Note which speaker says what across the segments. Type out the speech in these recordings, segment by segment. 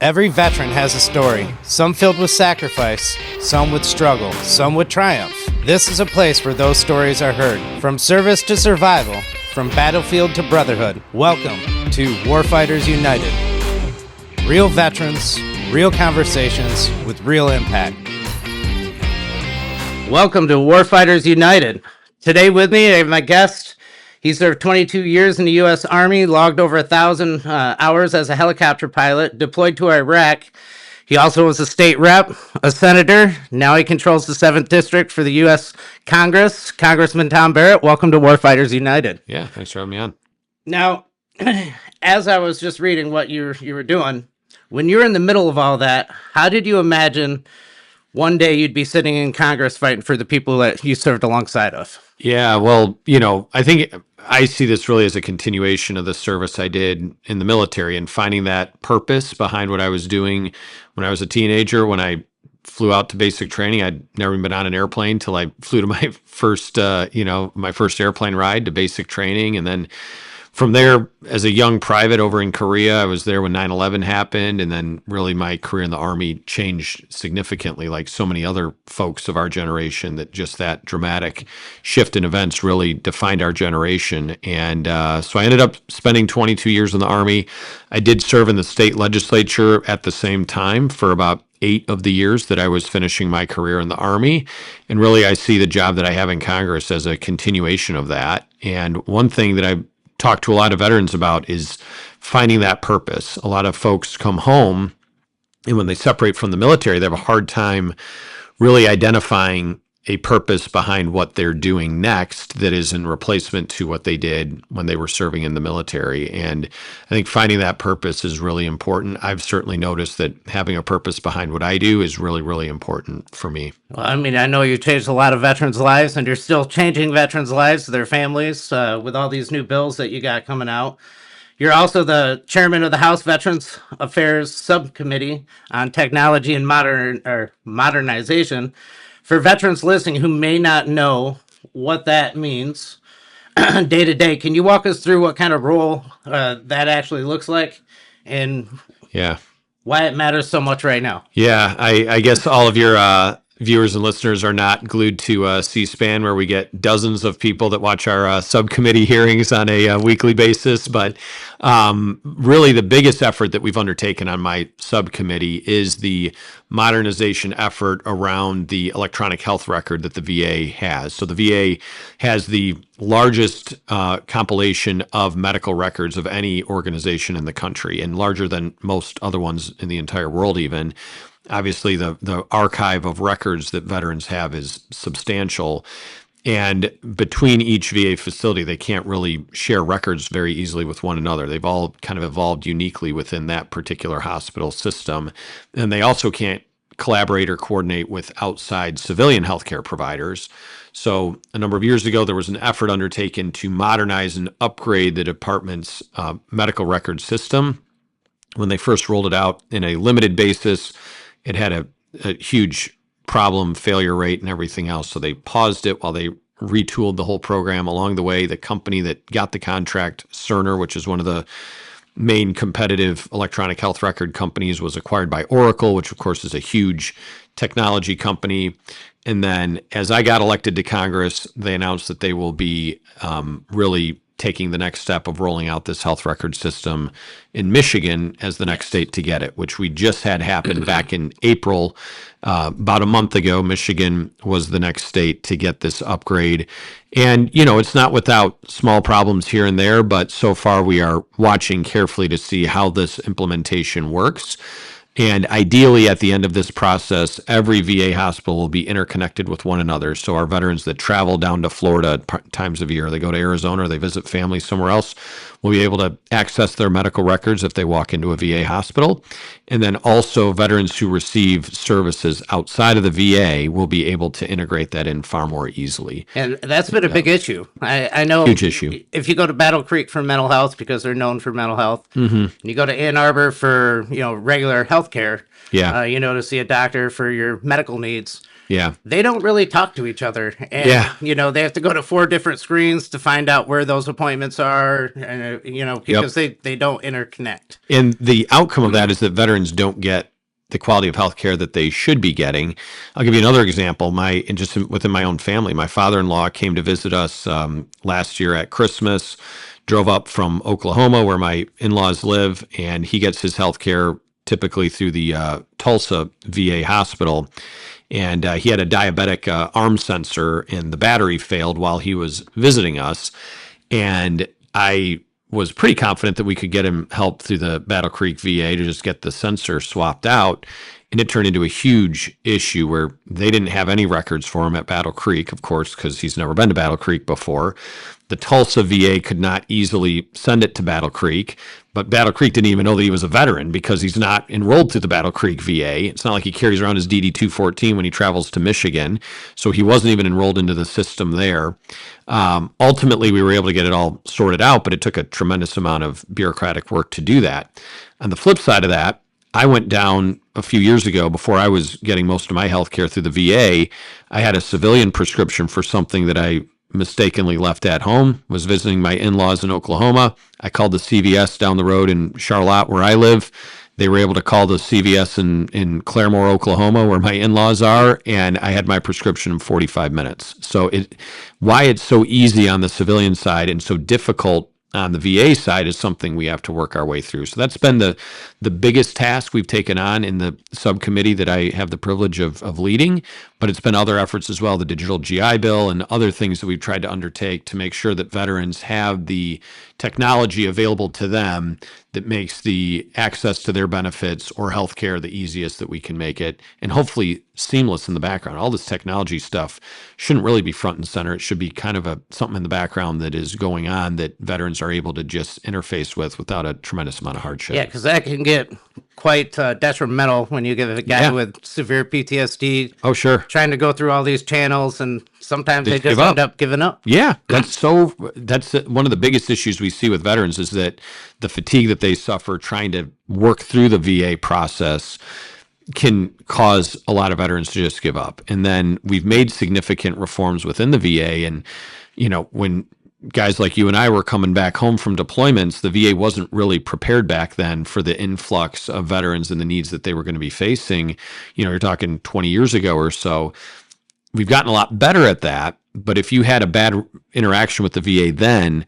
Speaker 1: Every veteran has a story, some filled with sacrifice, some with struggle, some with triumph. This is a place where those stories are heard. From service to survival, from battlefield to brotherhood. Welcome to Warfighters United. Real veterans, real conversations with real impact. Welcome to Warfighters United. Today with me, I have my guest. He served 22 years in the U.S. Army, logged over 1,000 hours as a helicopter pilot, deployed to Iraq. He also was a state rep, a senator. Now he controls the 7th District for the U.S. Congress. Congressman Tom Barrett, welcome to Warfighters United.
Speaker 2: Yeah, thanks for having me on.
Speaker 1: Now, as I was just reading what you were doing, when you're in the middle of all that, how did you imagine one day you'd be sitting in Congress fighting for the people that you served alongside of?
Speaker 2: Yeah, well, I think I see this really as a continuation of the service I did in the military and finding that purpose behind what I was doing when I was a teenager. When I flew out to basic training, I'd never been on an airplane till I flew to my first, my first airplane ride to basic training. And then from there, as a young private over in Korea, I was there when 9/11 happened. And then really my career in the Army changed significantly, like so many other folks of our generation, that dramatic shift in events really defined our generation. And so I ended up spending 22 years in the Army. I did serve in the state legislature at the same time for about 8 of the years that I was finishing my career in the Army. And really, I see the job that I have in Congress as a continuation of that. And one thing that I talk to a lot of veterans about is finding that purpose. A lot of folks come home, and when they separate from the military, they have a hard time really identifying a purpose behind what they're doing next that is in replacement to what they did when they were serving in the military. And I think finding that purpose is really important. I've certainly noticed that having a purpose behind what I do is really, really important for me.
Speaker 1: Well, I mean, I know you changed a lot of veterans' lives, and you're still changing veterans' lives, their families, with all these new bills that you got coming out. You're also the chairman of the House Veterans Affairs Subcommittee on Technology and Modernization. For veterans listening who may not know what that means day to day, can you walk us through what kind of role that actually looks like and
Speaker 2: Yeah.
Speaker 1: why it matters so much right now?
Speaker 2: Yeah, I guess all of your viewers and listeners are not glued to C-SPAN, where we get dozens of people that watch our subcommittee hearings on a weekly basis. But really, the biggest effort that we've undertaken on my subcommittee is the modernization effort around the electronic health record that the VA has. So the VA has the largest compilation of medical records of any organization in the country, and larger than most other ones in the entire world even. Obviously, the archive of records that veterans have is substantial. And between each VA facility, they can't really share records very easily with one another. They've all kind of evolved uniquely within that particular hospital system. And they also can't collaborate or coordinate with outside civilian healthcare providers. So a number of years ago, there was an effort undertaken to modernize and upgrade the department's medical record system. When they first rolled it out in a limited basis, it had a huge problem, failure rate, and everything else. So they paused it while they retooled the whole program. Along the way, the company that got the contract, Cerner, which is one of the main competitive electronic health record companies, was acquired by Oracle, which of course is a huge technology company. And then as I got elected to Congress, they announced that they will be really taking the next step of rolling out this health record system in Michigan as the next state to get it, which we just had happen back in April. About a month ago, Michigan was the next state to get this upgrade. And, it's not without small problems here and there, but so far we are watching carefully to see how this implementation works. And ideally, at the end of this process, every VA hospital will be interconnected with one another. So our veterans that travel down to Florida times of year, they go to Arizona or they visit family somewhere else, will be able to access their medical records if they walk into a VA hospital. And then also veterans who receive services outside of the VA will be able to integrate that in far more easily.
Speaker 1: And that's been a big issue. I know.
Speaker 2: Huge issue.
Speaker 1: If you go to Battle Creek for mental health, because they're known for mental health, and you go to Ann Arbor for regular health care,
Speaker 2: Yeah.
Speaker 1: to see a doctor for your medical needs.
Speaker 2: Yeah.
Speaker 1: they don't really talk to each other. And,
Speaker 2: Yeah.
Speaker 1: they have to go to 4 different screens to find out where those appointments are, and,
Speaker 2: Yep.
Speaker 1: because they don't interconnect.
Speaker 2: And the outcome of that is that veterans don't get the quality of health care that they should be getting. I'll give you another example. Just within my own family, my father-in-law came to visit us last year at Christmas, drove up from Oklahoma where my in-laws live, and he gets his health care typically through the Tulsa VA hospital. And he had a diabetic arm sensor, and the battery failed while he was visiting us. And I was pretty confident that we could get him help through the Battle Creek VA to just get the sensor swapped out. And it turned into a huge issue where they didn't have any records for him at Battle Creek, of course, because he's never been to Battle Creek before. The Tulsa VA could not easily send it to Battle Creek, but Battle Creek didn't even know that he was a veteran because he's not enrolled through the Battle Creek VA. It's not like he carries around his DD 214 when he travels to Michigan, so he wasn't even enrolled into the system there. Ultimately, we were able to get it all sorted out, but it took a tremendous amount of bureaucratic work to do that. On the flip side of that, I went down a few years ago before I was getting most of my health care through the VA. I had a civilian prescription for something that I mistakenly left at home, was visiting my in-laws in Oklahoma. I called the CVS down the road in Charlotte where I live. They were able to call the CVS in Claremore, Oklahoma, where my in-laws are, and I had my prescription in 45 minutes. So why it's so easy on the civilian side and so difficult on the VA side is something we have to work our way through. So that's been the biggest task we've taken on in the subcommittee that I have the privilege of leading, but it's been other efforts as well, the digital GI Bill and other things that we've tried to undertake to make sure that veterans have the technology available to them that makes the access to their benefits or healthcare the easiest that we can make it, and hopefully seamless in the background. All this technology stuff shouldn't really be front and center. It should be kind of something in the background that is going on that veterans are able to just interface with without a tremendous amount of hardship.
Speaker 1: Yeah, because that can get quite detrimental when you get a guy with severe PTSD.
Speaker 2: Oh, sure.
Speaker 1: Trying to go through all these channels, and sometimes they just
Speaker 2: give up.
Speaker 1: end up giving up.
Speaker 2: Yeah, that's one of the biggest issues we see with veterans is that the fatigue that they suffer trying to work through the VA process can cause a lot of veterans to just give up. And then we've made significant reforms within the VA. And, when guys like you and I were coming back home from deployments, the VA wasn't really prepared back then for the influx of veterans and the needs that they were going to be facing. You're talking 20 years ago or so. We've gotten a lot better at that. But if you had a bad interaction with the VA then,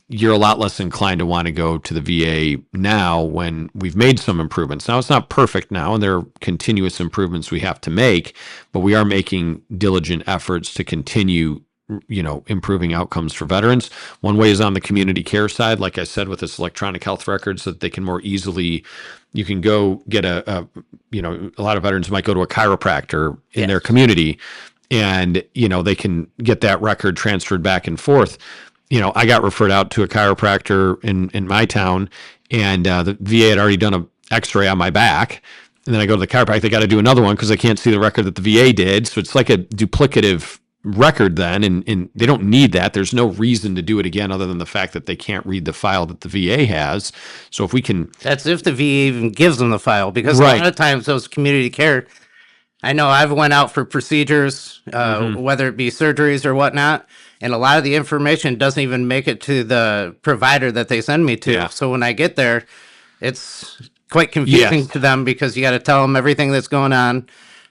Speaker 2: you're a lot less inclined to want to go to the VA now when we've made some improvements. Now, it's not perfect now, and there are continuous improvements we have to make, but we are making diligent efforts to continue, improving outcomes for veterans. One way is on the community care side, like I said, with this electronic health record, so that they can more easily, you can go get a lot of veterans might go to a chiropractor in their community, and, they can get that record transferred back and forth. I got referred out to a chiropractor in my town, and the VA had already done an X-ray on my back. And then I go to the chiropractor, they got to do another one because I can't see the record that the VA did. So it's like a duplicative record then, and they don't need that. There's no reason to do it again other than the fact that they can't read the file that the VA has. So if we can...
Speaker 1: That's if the VA even gives them the file, because a lot of times those community care... I know I've went out for procedures, whether it be surgeries or whatnot, and a lot of the information doesn't even make it to the provider that they send me to.
Speaker 2: Yeah.
Speaker 1: So when I get there, it's quite confusing to them because you got to tell them everything that's going on.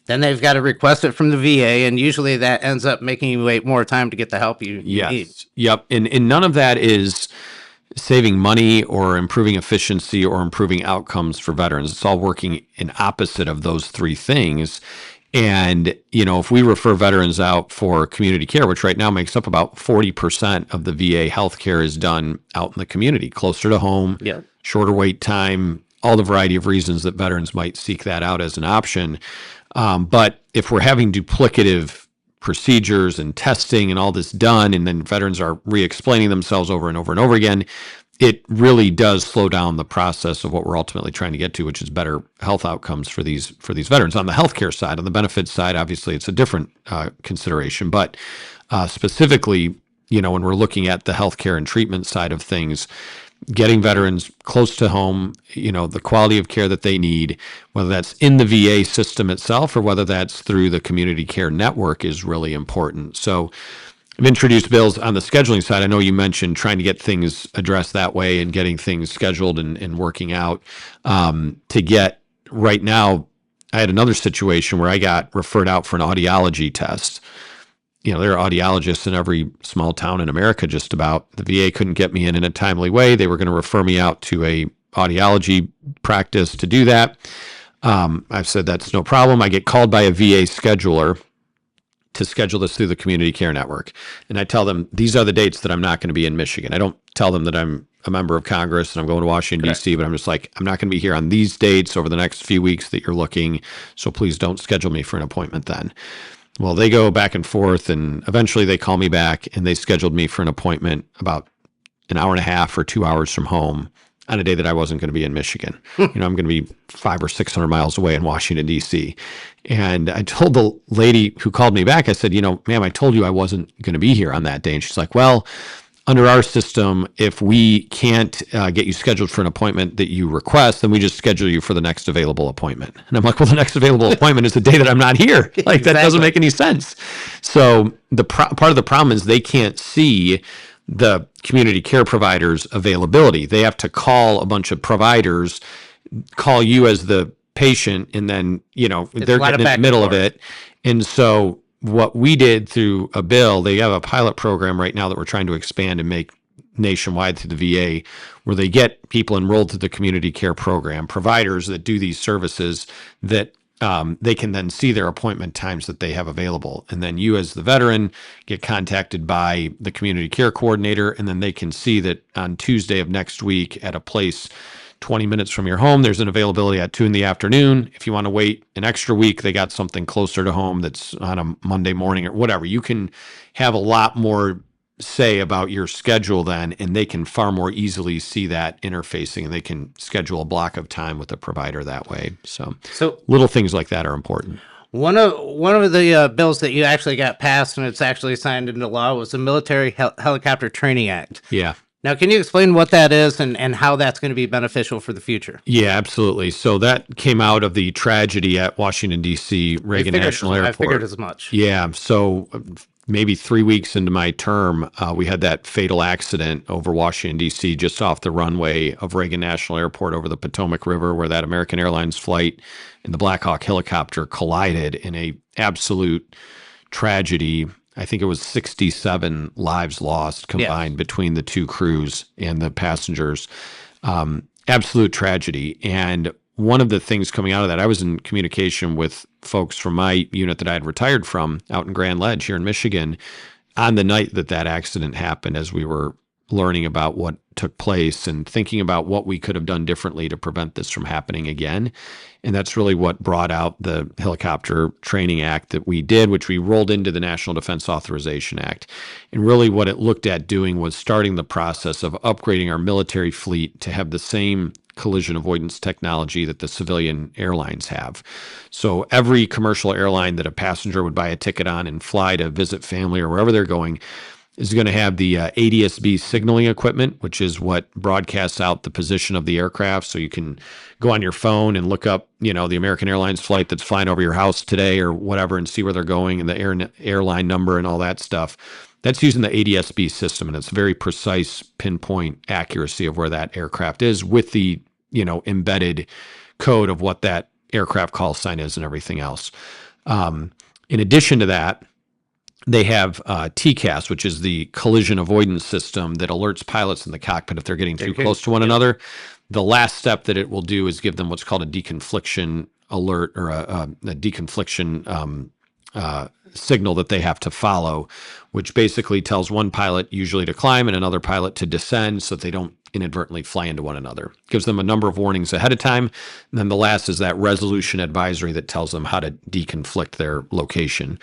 Speaker 1: Then they've got to request it from the VA, and usually that ends up making you wait more time to get the help you need.
Speaker 2: Yep. And none of that is saving money or improving efficiency or improving outcomes for veterans. It's all working in opposite of those three things. And, if we refer veterans out for community care, which right now makes up about 40% of the VA healthcare is done out in the community, closer to home, shorter wait time, all the variety of reasons that veterans might seek that out as an option. But if we're having duplicative procedures and testing and all this done, and then veterans are re-explaining themselves over and over and over again, it really does slow down the process of what we're ultimately trying to get to, which is better health outcomes for these veterans. On the healthcare side, on the benefits side, obviously it's a different consideration, but specifically, when we're looking at the healthcare and treatment side of things, getting veterans close to home, the quality of care that they need, whether that's in the VA system itself or whether that's through the community care network, is really important. So I've introduced bills on the scheduling side. I know you mentioned trying to get things addressed that way and getting things scheduled and working out to get right now. I had another situation where I got referred out for an audiology test. There are audiologists in every small town in America, just about. The VA couldn't get me in a timely way. They were going to refer me out to a audiology practice to do that. I've said that's no problem. I get called by a VA scheduler to schedule this through the community care network. And I tell them, these are the dates that I'm not going to be in Michigan. I don't tell them that I'm a member of Congress and I'm going to Washington, D.C., but I'm just like, I'm not going to be here on these dates over the next few weeks that you're looking. So please don't schedule me for an appointment then. Well, they go back and forth, and eventually they call me back, and they scheduled me for an appointment about an hour and a half or 2 hours from home on a day that I wasn't going to be in Michigan. I'm going to be 500 or 600 miles away in Washington, D.C. And I told the lady who called me back, I said, ma'am, I told you I wasn't going to be here on that day. And she's like, well, under our system, if we can't get you scheduled for an appointment that you request, then we just schedule you for the next available appointment. And I'm like, well, the next available appointment is the day that I'm not here. Like, that doesn't make any sense. So part of the problem is they can't see the community care providers' availability. They have to call a bunch of providers, call you as the patient, and then, they're getting in the middle of it. And so what we did through a bill, they have a pilot program right now that we're trying to expand and make nationwide through the VA, where they get people enrolled to the community care program, providers that do these services, that they can then see their appointment times that they have available. And then you as the veteran get contacted by the community care coordinator, and then they can see that on Tuesday of next week at a place 20 minutes from your home, there's an availability at 2 p.m. If you want to wait an extra week, they got something closer to home that's on a Monday morning or whatever. You can have a lot more say about your schedule then, and they can far more easily see that interfacing, and they can schedule a block of time with the provider that way. So little things like that are important.
Speaker 1: One of the bills that you actually got passed, and it's actually signed into law, was the Military Helicopter Training Act.
Speaker 2: Yeah.
Speaker 1: Now, can you explain what that is and how that's going to be beneficial for the future?
Speaker 2: Yeah, absolutely. So that came out of the tragedy at Washington, D.C., Reagan National Airport.
Speaker 1: I figured as much.
Speaker 2: Yeah. So maybe 3 weeks into my term, we had that fatal accident over Washington, D.C., just off the runway of Reagan National Airport over the Potomac River, where that American Airlines flight and the Black Hawk helicopter collided in a absolute tragedy. I think it was 67 lives lost combined between the two crews and the passengers. Absolute tragedy. And one of the things coming out of that, I was in communication with folks from my unit that I had retired from out in Grand Ledge here in Michigan on the night that that accident happened, as we were learning about what took place and thinking about what we could have done differently to prevent this from happening again. And that's really what brought out the Helicopter Training Act that we did, which we rolled into the National Defense Authorization Act. And really what it looked at doing was starting the process of upgrading our military fleet to have the same collision avoidance technology that the civilian airlines have. So every commercial airline that a passenger would buy a ticket on and fly to visit family or wherever they're going is going to have the ADS-B signaling equipment, which is what broadcasts out the position of the aircraft. So you can go on your phone and look up, the American Airlines flight that's flying over your house today or whatever, and see where they're going and the airline number and all that stuff. That's using the ADS-B system, and it's very precise pinpoint accuracy of where that aircraft is with the, embedded code of what that aircraft call sign is and everything else. In addition to that, they have TCAS, which is the collision avoidance system that alerts pilots in the cockpit if they're getting too close to one another. The last step that it will do is give them what's called a deconfliction alert, or a deconfliction signal that they have to follow, which basically tells one pilot usually to climb and another pilot to descend so that they don't inadvertently fly into one another. Gives them a number of warnings ahead of time. And then the last is that resolution advisory that tells them how to deconflict their location.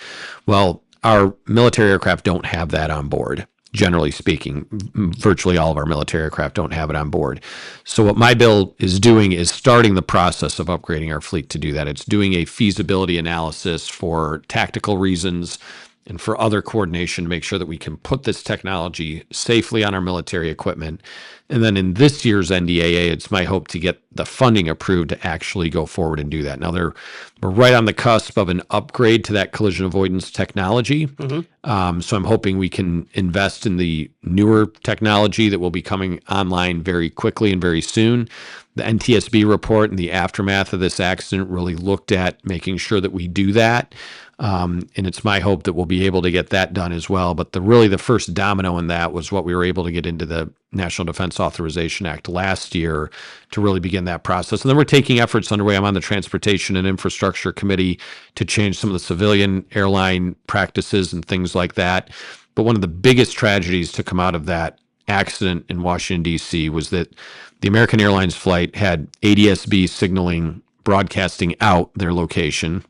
Speaker 2: Well, our military aircraft don't have that on board. Generally speaking, virtually all of our military aircraft don't have it on board. So what my bill is doing is starting the process of upgrading our fleet to do that. It's doing a feasibility analysis for tactical reasons and for other coordination to make sure that we can put this technology safely on our military equipment. And then in this year's NDAA, it's my hope to get the funding approved to actually go forward and do that. Now, we're right on the cusp of an upgrade to that collision avoidance technology. So I'm hoping we can invest in the newer technology that will be coming online very quickly and very soon. The NTSB report and the aftermath of this accident really looked at making sure that we do that. And it's my hope that we'll be able to get that done as well. But the first domino in that was what we were able to get into the National Defense Authorization Act last year to really begin that process. And then we're taking efforts underway. I'm on the Transportation and Infrastructure Committee to change some of the civilian airline practices and things like that. But one of the biggest tragedies to come out of that accident in Washington, D.C. was that the American Airlines flight had ADSB signaling broadcasting out their location.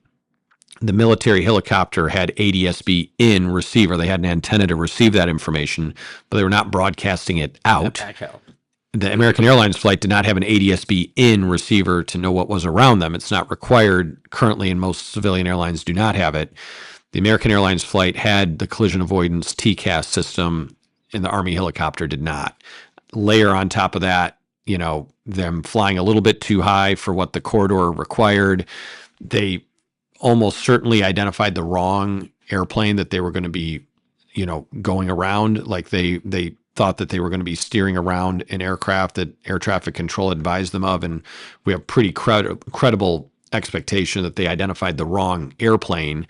Speaker 2: The military helicopter had ADSB in receiver. They had an antenna to receive that information, but they were not broadcasting it out. The American Airlines flight did not have an ADSB in receiver to know what was around them. It's not required currently, and most civilian airlines do not have it. The American Airlines flight had the collision avoidance TCAS system, and the Army helicopter did not. Layer on top of that, them flying a little bit too high for what the corridor required. They almost certainly identified the wrong airplane that they were going to be, going around. Like they thought that they were going to be steering around an aircraft that air traffic control advised them of. And we have pretty credible expectation that they identified the wrong airplane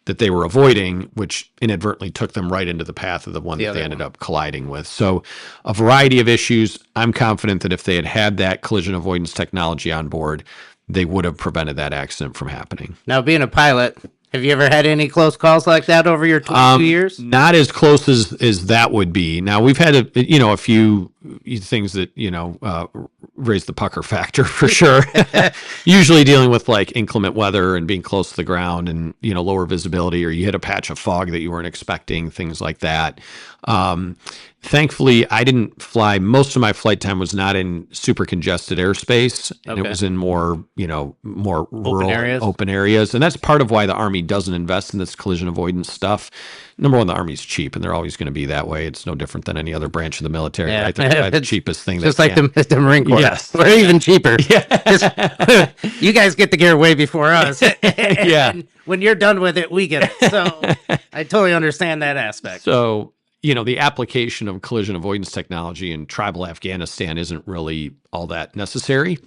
Speaker 2: that they were avoiding, which inadvertently took them right into the path of the one that they ended up colliding with. So a variety of issues. I'm confident that if they had had that collision avoidance technology on board, they would have prevented that accident from happening.
Speaker 1: Now, being a pilot, have you ever had any close calls like that over your 22 years?
Speaker 2: Not as close as that would be. Now, we've had a few things that raise the pucker factor for sure. Usually dealing with like inclement weather and being close to the ground and lower visibility, or you hit a patch of fog that you weren't expecting, things like that. Thankfully, I didn't fly. Most of my flight time was not in super congested airspace, and it was in more rural, open areas. And that's part of why the Army doesn't invest in this collision avoidance stuff. Number one, the Army's cheap, and they're always going to be that way. It's no different than any other branch of the military. Yeah. Right? They're the cheapest thing.
Speaker 1: Just like the Marine Corps. Yes. We're even cheaper. Yeah. You guys get the gear way before us.
Speaker 2: Yeah.
Speaker 1: And when you're done with it, we get it. So I totally understand that aspect.
Speaker 2: So, the application of collision avoidance technology in tribal Afghanistan isn't really all that necessary,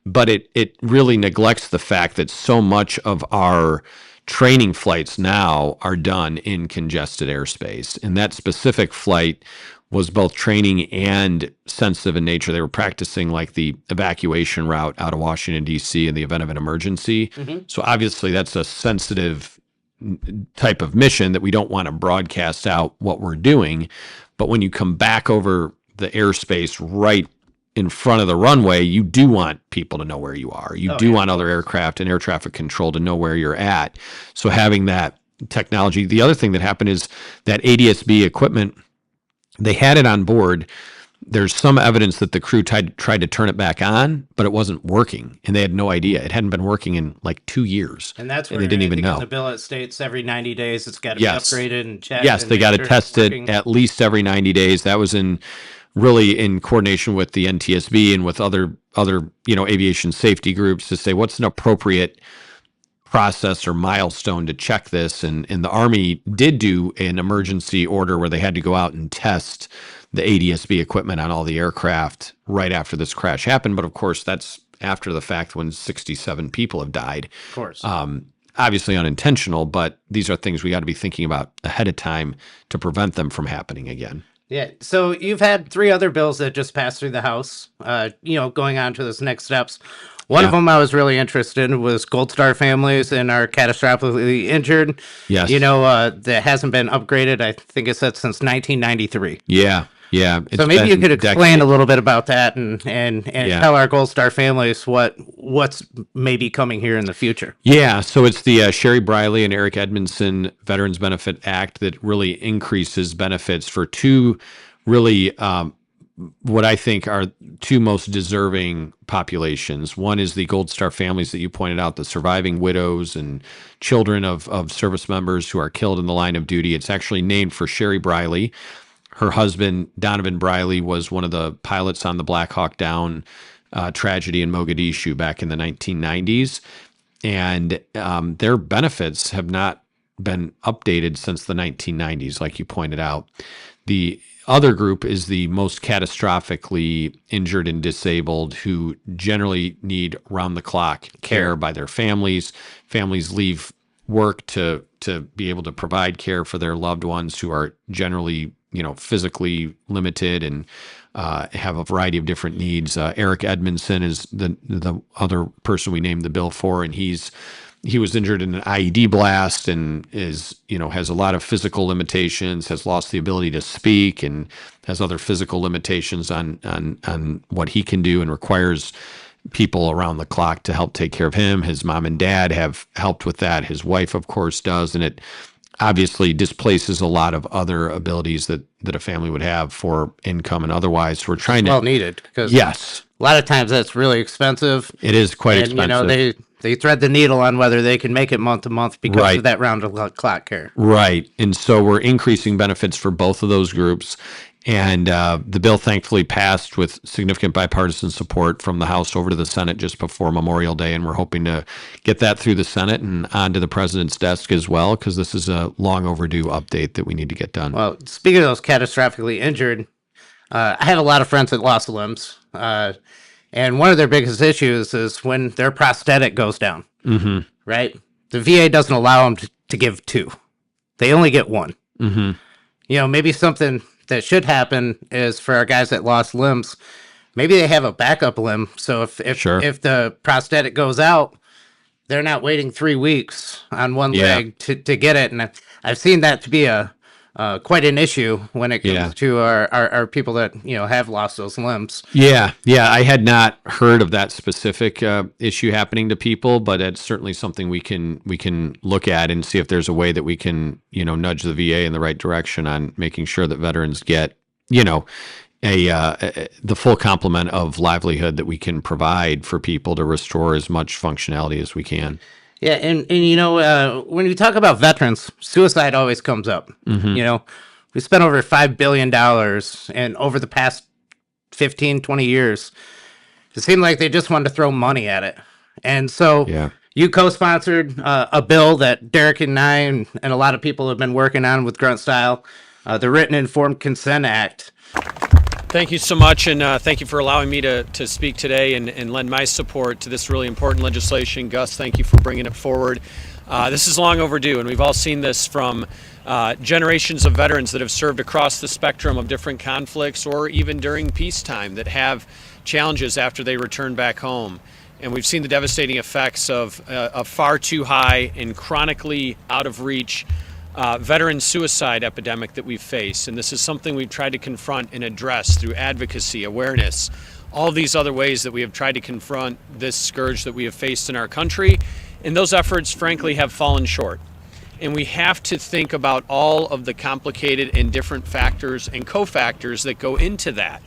Speaker 2: but it really neglects the fact that so much of our training flights now are done in congested airspace. And that specific flight was both training and sensitive in nature. They were practicing like the evacuation route out of Washington, D.C. in the event of an emergency. So obviously that's a sensitive type of mission that we don't want to broadcast out what we're doing. But when you come back over the airspace right in front of the runway, you do want people to know where you are. You do want other aircraft and air traffic control to know where you're at. So having that technology. The other thing that happened is that ADSB equipment, they had it on board. There's some evidence that the crew tried to turn it back on, but it wasn't working, and they had no idea. It hadn't been working in like 2 years,
Speaker 1: and that's where
Speaker 2: they didn't even know.
Speaker 1: The bill it states every 90 days it's got to be upgraded and checked.
Speaker 2: Yes, they got to test it at least every 90 days. That was really in coordination with the NTSB and with other aviation safety groups to say what's an appropriate process or milestone to check this. And the Army did do an emergency order where they had to go out and test the ADSB equipment on all the aircraft right after this crash happened. But of course, that's after the fact when 67 people have died.
Speaker 1: Of course.
Speaker 2: Obviously unintentional, but these are things we got to be thinking about ahead of time to prevent them from happening again.
Speaker 1: Yeah. So you've had 3 other bills that just passed through the House, going on to this next steps. One of them I was really interested in was Gold Star families and our catastrophically injured.
Speaker 2: Yes.
Speaker 1: That hasn't been upgraded, I think it said, since 1993.
Speaker 2: Yeah. Yeah.
Speaker 1: So maybe you could explain a little bit about that and tell our Gold Star families what's maybe coming here in the future.
Speaker 2: Yeah. So it's the Sherry Briley and Eric Edmondson Veterans Benefit Act that really increases benefits for 2 really what I think are two most deserving populations. One is the Gold Star families that you pointed out, the surviving widows and children of service members who are killed in the line of duty. It's actually named for Sherry Briley. Her husband, Donovan Briley, was one of the pilots on the Black Hawk Down tragedy in Mogadishu back in the 1990s. And their benefits have not been updated since the 1990s, like you pointed out. The other group is the most catastrophically injured and disabled who generally need round-the-clock care by their families. Families leave work to be able to provide care for their loved ones who are generally, physically limited and have a variety of different needs. Eric Edmondson is the other person we named the bill for, and he was injured in an IED blast and has a lot of physical limitations, has lost the ability to speak, and has other physical limitations on what he can do, and requires people around the clock to help take care of him. His mom and dad have helped with that. His wife, of course, does, and it obviously displaces a lot of other abilities that a family would have for income and otherwise. So we're trying to
Speaker 1: Well needed, because
Speaker 2: yes,
Speaker 1: a lot of times that's really expensive.
Speaker 2: it is quite
Speaker 1: And
Speaker 2: expensive.
Speaker 1: they thread the needle on whether they can make it month to month because
Speaker 2: Right.
Speaker 1: of that round of clock care.
Speaker 2: Right. And so we're increasing benefits for both of those groups. And the bill thankfully passed with significant bipartisan support from the House over to the Senate just before Memorial Day. And we're hoping to get that through the Senate and onto the president's desk as well, because this is a long overdue update that we need to get done.
Speaker 1: Well, speaking of those catastrophically injured, I have a lot of friends that lost limbs. And one of their biggest issues is when their prosthetic goes down, right? The VA doesn't allow them to give two. They only get one. Maybe something that should happen is for our guys that lost limbs, maybe they have a backup limb. So if
Speaker 2: Sure.
Speaker 1: if the prosthetic goes out, they're not waiting 3 weeks on one
Speaker 2: Yeah.
Speaker 1: leg to get it. And I've seen that to be quite an issue when it comes
Speaker 2: Yeah.
Speaker 1: to our people that have lost those limbs.
Speaker 2: Yeah, I had not heard of that specific issue happening to people, but it's certainly something we can look at and see if there's a way that we can nudge the VA in the right direction on making sure that veterans get the full complement of livelihood that we can provide for people to restore as much functionality as we can.
Speaker 1: Yeah, and when we talk about veterans, suicide always comes up. We spent over $5 billion, and over the past 15, 20 years, it seemed like they just wanted to throw money at it. And so
Speaker 2: Yeah.
Speaker 1: you co-sponsored a bill that Derek and I and a lot of people have been working on with Grunt Style, the Written Informed Consent Act.
Speaker 3: Thank you so much, and thank you for allowing me to speak today and lend my support to this really important legislation. Gus, thank you for bringing it forward. This is long overdue, and we've all seen this from generations of veterans that have served across the spectrum of different conflicts or even during peacetime that have challenges after they return back home. And we've seen the devastating effects of a far too high and chronically out of reach veteran suicide epidemic that we face. And this is something we've tried to confront and address through advocacy, awareness, all these other ways that we have tried to confront this scourge that we have faced in our country. And those efforts, frankly, have fallen short. And we have to think about all of the complicated and different factors and cofactors that go into that,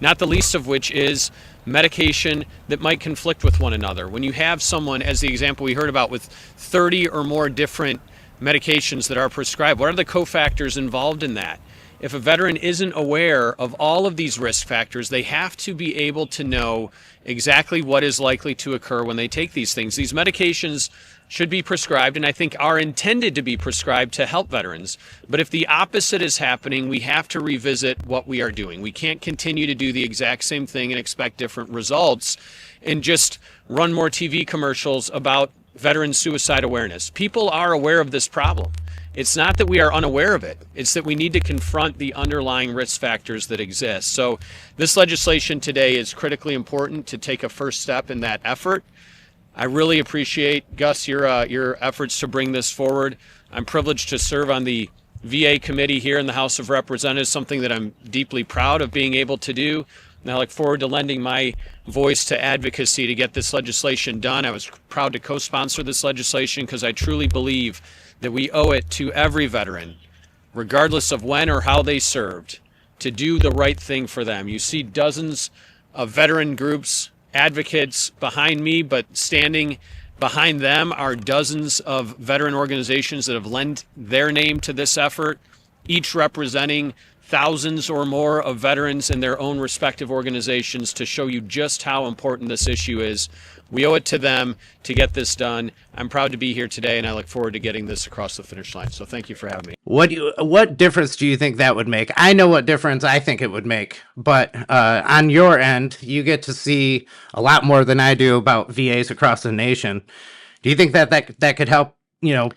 Speaker 3: not the least of which is medication that might conflict with one another. When you have someone, as the example we heard about, with 30 or more different medications that are prescribed, what are the cofactors involved in that? If a veteran isn't aware of all of these risk factors, they have to be able to know exactly what is likely to occur when they take these things. These medications should be prescribed, and I think are intended to be prescribed to help veterans. But if the opposite is happening, we have to revisit what we are doing. We can't continue to do the exact same thing and expect different results and just run more TV commercials about veteran suicide awareness. People are aware of this problem. It's not that we are unaware of it. It's that we need to confront the underlying risk factors that exist. So this legislation today is critically important to take a first step in that effort. I really appreciate, Gus, your efforts to bring this forward. I'm privileged to serve on the VA committee here in the House of Representatives, something that I'm deeply proud of being able to do. And I look forward to lending my voice to advocacy to get this legislation done. I was proud to co-sponsor this legislation because I truly believe that we owe it to every veteran, regardless of when or how they served, to do the right thing for them. You see dozens of veteran groups, advocates behind me, but standing behind them are dozens of veteran organizations that have lent their name to this effort, each representing thousands or more of veterans in their own respective organizations, to show you just how important this issue is. We owe it to them to get this done. I'm proud to be here today, and I look forward to getting this across the finish line. So thank you for having me.
Speaker 1: What difference do you think that would make? I know what difference I think it would make, but on your end, you get to see a lot more than I do about VAs across the nation. Do you think that could help,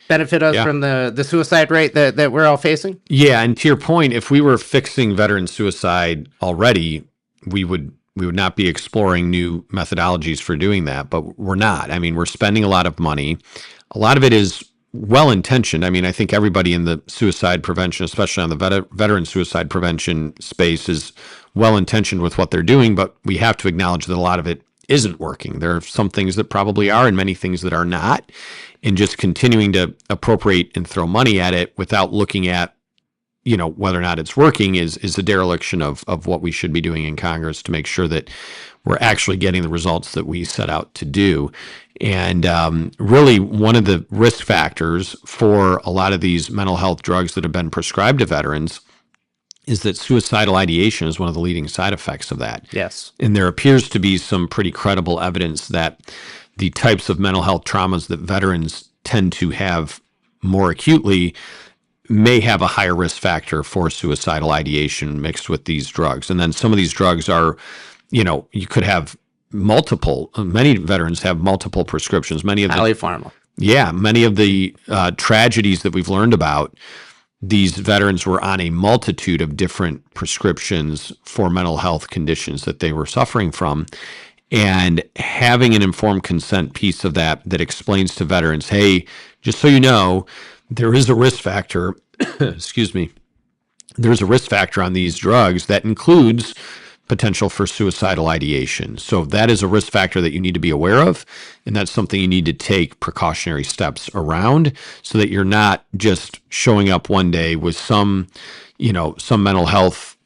Speaker 1: benefit us from the suicide rate that we're all facing?
Speaker 2: Yeah, and to your point, if we were fixing veteran suicide already, we would not be exploring new methodologies for doing that, but we're not. I mean, we're spending a lot of money. A lot of it is well-intentioned. I mean, I think everybody in the suicide prevention, especially on the veteran suicide prevention space, is well-intentioned with what they're doing, but we have to acknowledge that a lot of it isn't working. There are some things that probably are and many things that are not, and just continuing to appropriate and throw money at it without looking at whether or not it's working is a dereliction of what we should be doing in Congress to make sure that we're actually getting the results that we set out to do. And really, one of the risk factors for a lot of these mental health drugs that have been prescribed to veterans is that suicidal ideation is one of the leading side effects of that.
Speaker 1: Yes.
Speaker 2: And there appears to be some pretty credible evidence that the types of mental health traumas that veterans tend to have more acutely may have a higher risk factor for suicidal ideation mixed with these drugs. And then some of these drugs are, you could have many veterans have multiple prescriptions. Many of
Speaker 1: Calley Pharma.
Speaker 2: Yeah, many of the tragedies that we've learned about, these veterans were on a multitude of different prescriptions for mental health conditions that they were suffering from. And having an informed consent piece of that explains to veterans, hey, just so you know, there is a risk factor, excuse me, there's a risk factor on these drugs that includes potential for suicidal ideation. So that is a risk factor that you need to be aware of, and that's something you need to take precautionary steps around so that you're not just showing up one day with some mental health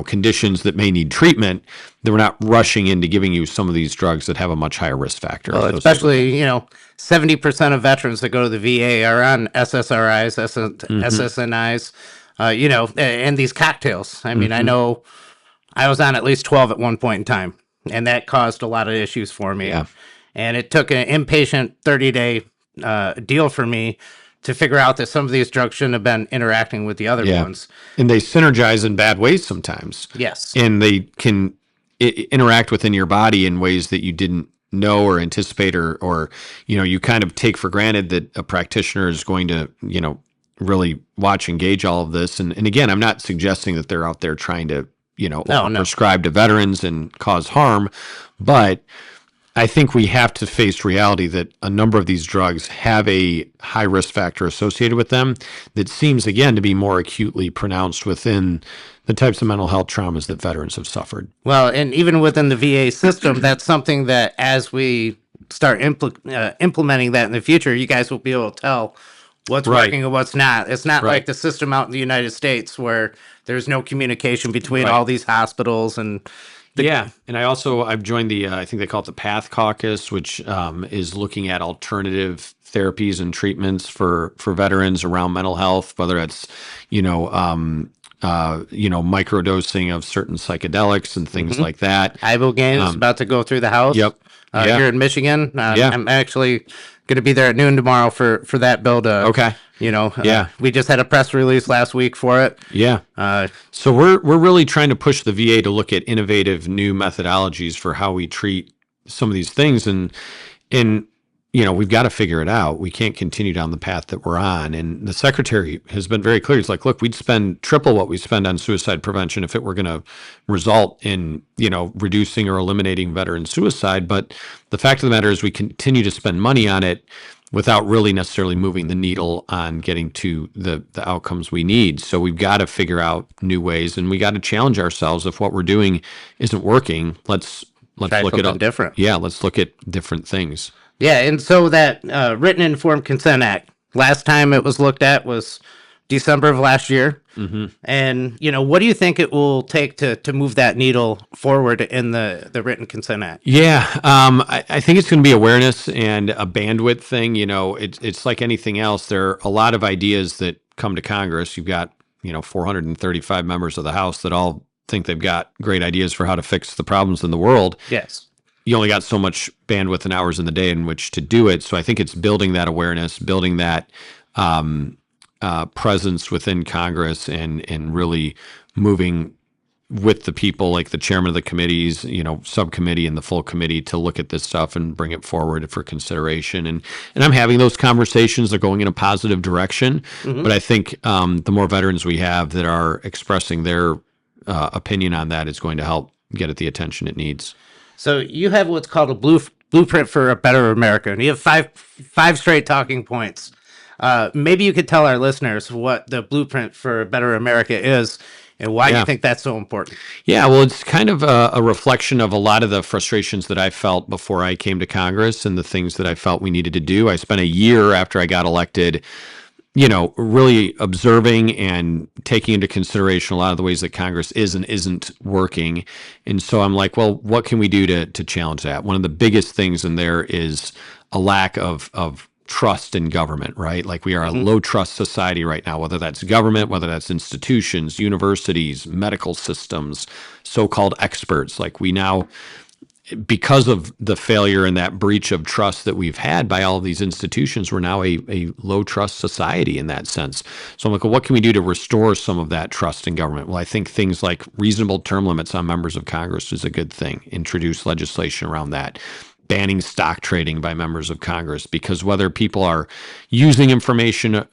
Speaker 2: conditions that may need treatment, that we're not rushing into giving you some of these drugs that have a much higher risk factor.
Speaker 1: Well, especially, 70% of veterans that go to the VA are on SSRIs, SSNIs, and these cocktails. I mean, I know I was on at least 12 at one point in time, and that caused a lot of issues for me.
Speaker 2: Yeah.
Speaker 1: And it took an inpatient 30-day deal for me to figure out that some of these drugs shouldn't have been interacting with the other ones.
Speaker 2: And they synergize in bad ways sometimes.
Speaker 1: Yes.
Speaker 2: And they can interact within your body in ways that you didn't know or anticipate, or you kind of take for granted that a practitioner is going to, really watch and gauge all of this. And again, I'm not suggesting that they're out there trying to, prescribe to veterans and cause harm, but I think we have to face reality that a number of these drugs have a high risk factor associated with them that seems, again, to be more acutely pronounced within the types of mental health traumas that veterans have suffered.
Speaker 1: Well, and even within the VA system, that's something that as we start implementing that in the future, you guys will be able to tell what's working and what's not. It's not like the system out in the United States where there's no communication between all these hospitals and
Speaker 2: and I've joined the, I think they call it the PATH Caucus, which is looking at alternative therapies and treatments for veterans around mental health, whether it's, microdosing of certain psychedelics and things like that.
Speaker 1: Ibogaine is about to go through the House.
Speaker 2: Yep.
Speaker 1: Here in Michigan. I'm actually going to be there at noon tomorrow for that bill to, we just had a press release last week for it.
Speaker 2: So we're really trying to push the VA to look at innovative new methodologies for how we treat some of these things. And we've got to figure it out. We can't continue down the path that we're on. And the secretary has been very clear. He's like, look, we'd spend triple what we spend on suicide prevention if it were going to result in, reducing or eliminating veteran suicide. But the fact of the matter is we continue to spend money on it without really necessarily moving the needle on getting to the outcomes we need. So we've got to figure out new ways, and we got to challenge ourselves. If what we're doing isn't working, let's look at
Speaker 1: different.
Speaker 2: Yeah, let's look at different things.
Speaker 1: Yeah, and so that written informed consent act, last time it was looked at was December of last year.
Speaker 2: Mm-hmm.
Speaker 1: And, what do you think it will take to move that needle forward in the written consent act?
Speaker 2: Yeah, I think it's going to be awareness and a bandwidth thing. It's like anything else. There are a lot of ideas that come to Congress. You've got, 435 members of the House that all think they've got great ideas for how to fix the problems in the world.
Speaker 1: Yes.
Speaker 2: You only got so much bandwidth and hours in the day in which to do it. So I think it's building that awareness, building that presence within Congress, and really moving with the people, like the chairman of the committees, subcommittee and the full committee, to look at this stuff and bring it forward for consideration. And I'm having those conversations. They're going in a positive direction.
Speaker 1: Mm-hmm.
Speaker 2: But I think the more veterans we have that are expressing their opinion on that is going to help get it the attention it needs.
Speaker 1: So you have what's called a blueprint for a better America, and you have five straight talking points. Maybe you could tell our listeners what the blueprint for a better America is and why you think that's so important.
Speaker 2: Yeah, well, it's kind of a reflection of a lot of the frustrations that I felt before I came to Congress and the things that I felt we needed to do. I spent a year after I got elected, really observing and taking into consideration a lot of the ways that Congress is and isn't working. And so I'm like, well, what can we do to challenge that? One of the biggest things in there is a lack of trust in government, right? Like, we are a low trust society right now, whether that's government, whether that's institutions, universities, medical systems, so-called experts. Like, we now, because of the failure and that breach of trust that we've had by all of these institutions, we're now a low trust society in that sense. So I'm like, well, what can we do to restore some of that trust in government? Well, I think things like reasonable term limits on members of Congress is a good thing. Introduce legislation around that. Banning stock trading by members of Congress, because whether people are using information,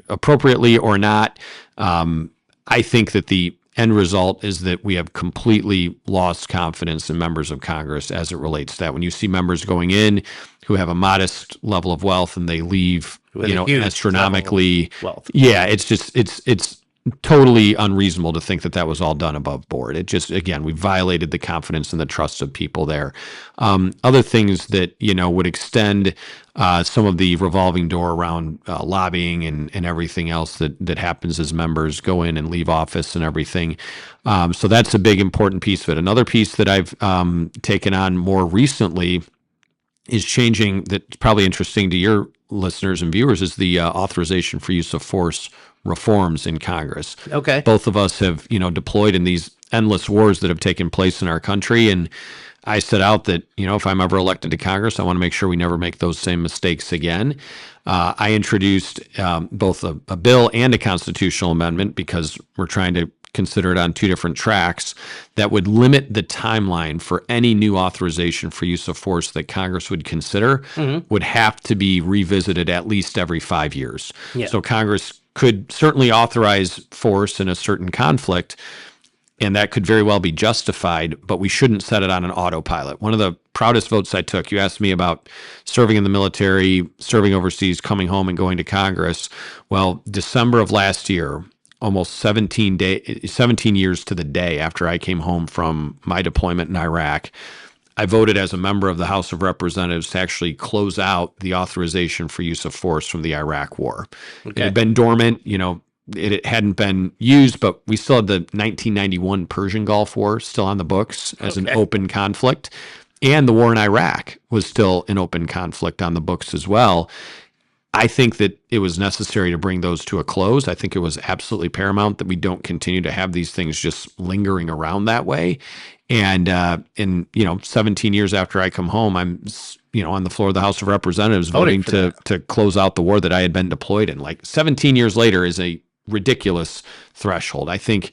Speaker 2: appropriately or not, I think that the end result is that we have completely lost confidence in members of Congress as it relates to that. When you see members going in who have a modest level of wealth and they leave, astronomically
Speaker 1: wealth.
Speaker 2: Yeah, it's totally unreasonable to think that was all done above board. It just, again, we violated the confidence and the trust of people there. Other things that, would extend some of the revolving door around lobbying and everything else that happens as members go in and leave office and everything. So that's a big, important piece of it. Another piece that I've taken on more recently is changing, that's probably interesting to your listeners and viewers, is the authorization for use of force reforms in Congress.
Speaker 1: Okay.
Speaker 2: Both of us have, deployed in these endless wars that have taken place in our country. And I set out that, if I'm ever elected to Congress, I want to make sure we never make those same mistakes again. I introduced both a bill and a constitutional amendment, because we're trying to consider it on two different tracks, that would limit the timeline for any new authorization for use of force that Congress would consider would have to be revisited at least every 5 years.
Speaker 1: Yeah.
Speaker 2: So Congress could certainly authorize force in a certain conflict, and that could very well be justified, but we shouldn't set it on an autopilot. One of the proudest votes I took, you asked me about serving in the military, serving overseas, coming home and going to Congress. Well, December of last year, almost 17 years to the day after I came home from my deployment in Iraq, I voted as a member of the House of Representatives to actually close out the authorization for use of force from the Iraq War.
Speaker 1: Okay.
Speaker 2: It had been dormant, it hadn't been used, but we still had the 1991 Persian Gulf War still on the books as an open conflict. And the war in Iraq was still an open conflict on the books as well. I think that it was necessary to bring those to a close. I think it was absolutely paramount that we don't continue to have these things just lingering around that way. And 17 years after I come home, I'm on the floor of the House of Representatives voting to close out the war that I had been deployed in. Like, 17 years later is a ridiculous threshold. I think,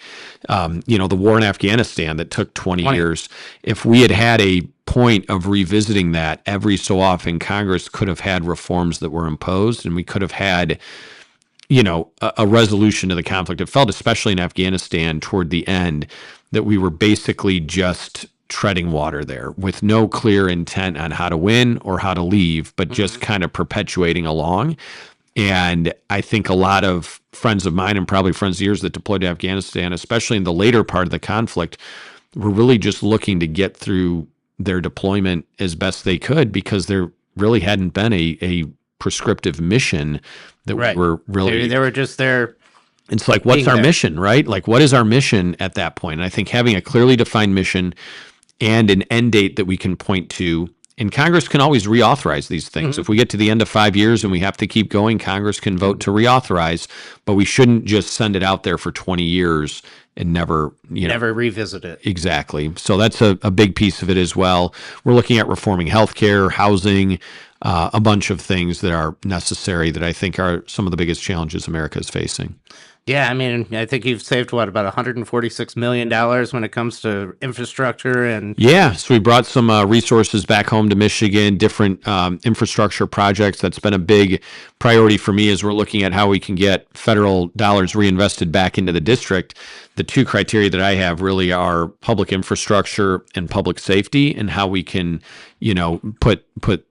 Speaker 2: the war in Afghanistan that took 20 years, if we had had a point of revisiting that every so often, Congress could have had reforms that were imposed, and we could have had, a resolution to the conflict. It felt, especially in Afghanistan toward the end, that we were basically just treading water there with no clear intent on how to win or how to leave, but just kind of perpetuating along. And I think a lot of friends of mine, and probably friends of yours that deployed to Afghanistan, especially in the later part of the conflict, were really just looking to get through their deployment as best they could, because there really hadn't been a prescriptive mission that
Speaker 1: Right.
Speaker 2: we were really.
Speaker 1: They were just there.
Speaker 2: It's like, what's
Speaker 1: being
Speaker 2: our
Speaker 1: there.
Speaker 2: mission, right? Like, what is our mission at that point? And I think having a clearly defined mission and an end date that we can point to, and Congress can always reauthorize these things. If we get to the end of 5 years and we have to keep going, Congress can vote to reauthorize, but we shouldn't just send it out there for 20 years and never,
Speaker 1: Never revisit it.
Speaker 2: Exactly. So that's a big piece of it as well. We're looking at reforming healthcare, housing, a bunch of things that are necessary that I think are some of the biggest challenges America is facing.
Speaker 1: Yeah, I mean, I think you've saved about $146 million when it comes to infrastructure and
Speaker 2: Yeah, so we brought some resources back home to Michigan, different infrastructure projects. That's been a big priority for me as we're looking at how we can get federal dollars reinvested back into the district. The two criteria that I have really are public infrastructure and public safety, and how we can, put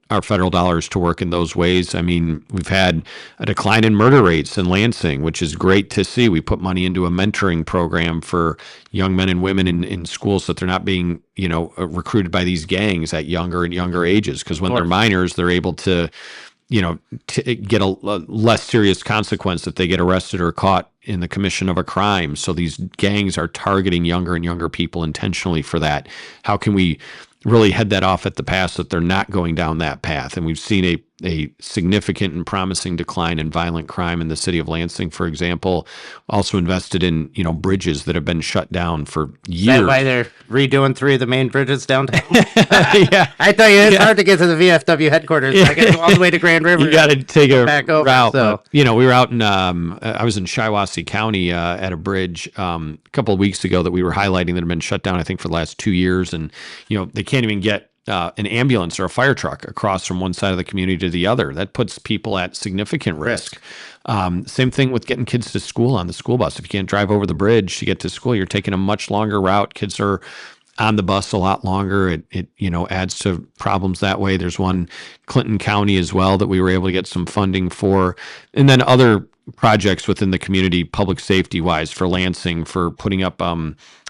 Speaker 2: our federal dollars to work in those ways. I mean, we've had a decline in murder rates in Lansing, which is great to see. We put money into a mentoring program for young men and women in schools so that they're not being, recruited by these gangs at younger and younger ages. Because when they're minors, they're able to, get a less serious consequence if they get arrested or caught in the commission of a crime. So these gangs are targeting younger and younger people intentionally for that. How can we really head that off at the pass so that they're not going down that path? And we've seen a significant and promising decline in violent crime in the city of Lansing, for example. Also invested in, bridges that have been shut down for years.
Speaker 1: that's why they're redoing 3 of the main bridges downtown.
Speaker 2: Yeah.
Speaker 1: I tell you, it's hard to get to the VFW headquarters. I got to go all the way to Grand River.
Speaker 2: You got to take a
Speaker 1: back over,
Speaker 2: route.
Speaker 1: so.
Speaker 2: But, we were out in, I was in Shiawassee County at a bridge a couple of weeks ago that we were highlighting that had been shut down, I think, for the last 2 years. And, they can't even get an ambulance or a fire truck across from one side of the community to the other. That puts people at significant risk. Same thing with getting kids to school on the school bus. If you can't drive over the bridge to get to school, you're taking a much longer route. Kids are on the bus a lot longer. It adds to problems that way. There's one Clinton County as well that we were able to get some funding for. And then other projects within the community, public safety wise, for Lansing, for putting up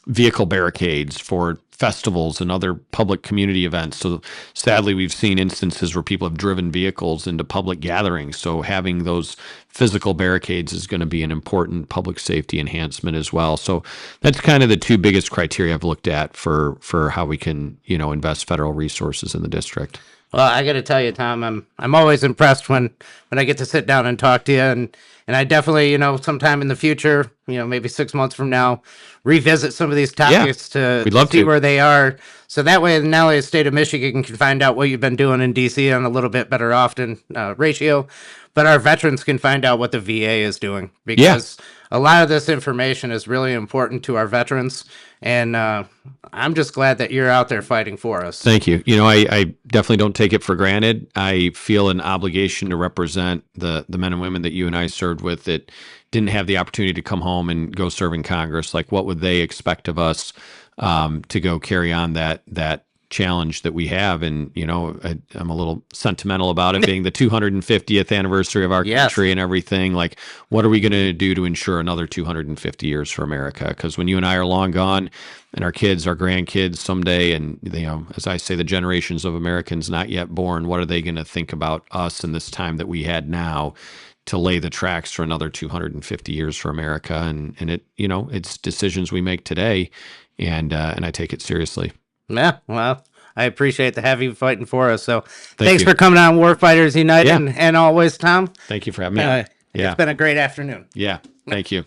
Speaker 2: vehicle barricades for festivals and other public community events. So sadly, we've seen instances where people have driven vehicles into public gatherings. So having those physical barricades is going to be an important public safety enhancement as well. So that's kind of the two biggest criteria I've looked at for how we can, invest federal resources in the district.
Speaker 1: Well, I got to tell you, Tom, I'm always impressed when I get to sit down and talk to you, and I definitely, sometime in the future, maybe 6 months from now, revisit some of these topics
Speaker 2: we'd love
Speaker 1: see
Speaker 2: to.
Speaker 1: where they are. So that way, not only the state of Michigan can find out what you've been doing in DC on a little bit better often ratio, but our veterans can find out what the VA is doing, because a lot of this information is really important to our veterans. And I'm just glad that you're out there fighting for us.
Speaker 2: Thank you. I definitely don't take it for granted. I feel an obligation to represent the men and women that you and I served with that didn't have the opportunity to come home and go serve in Congress. Like, what would they expect of us to go carry on that challenge that we have? And, I'm a little sentimental about it being the 250th anniversary of our country and everything. Like, what are we going to do to ensure another 250 years for America? Because when you and I are long gone, and our kids, our grandkids someday, and, as I say, the generations of Americans not yet born, what are they going to think about us in this time that we had now to lay the tracks for another 250 years for America? And it, it's decisions we make today, and I take it seriously.
Speaker 1: Yeah, well, I appreciate the having you fighting for us. So
Speaker 2: Thank
Speaker 1: thanks
Speaker 2: you.
Speaker 1: for coming on Warfighters United, and always, Tom.
Speaker 2: Thank you for having me.
Speaker 1: It's been a great afternoon.
Speaker 2: Yeah. Thank you.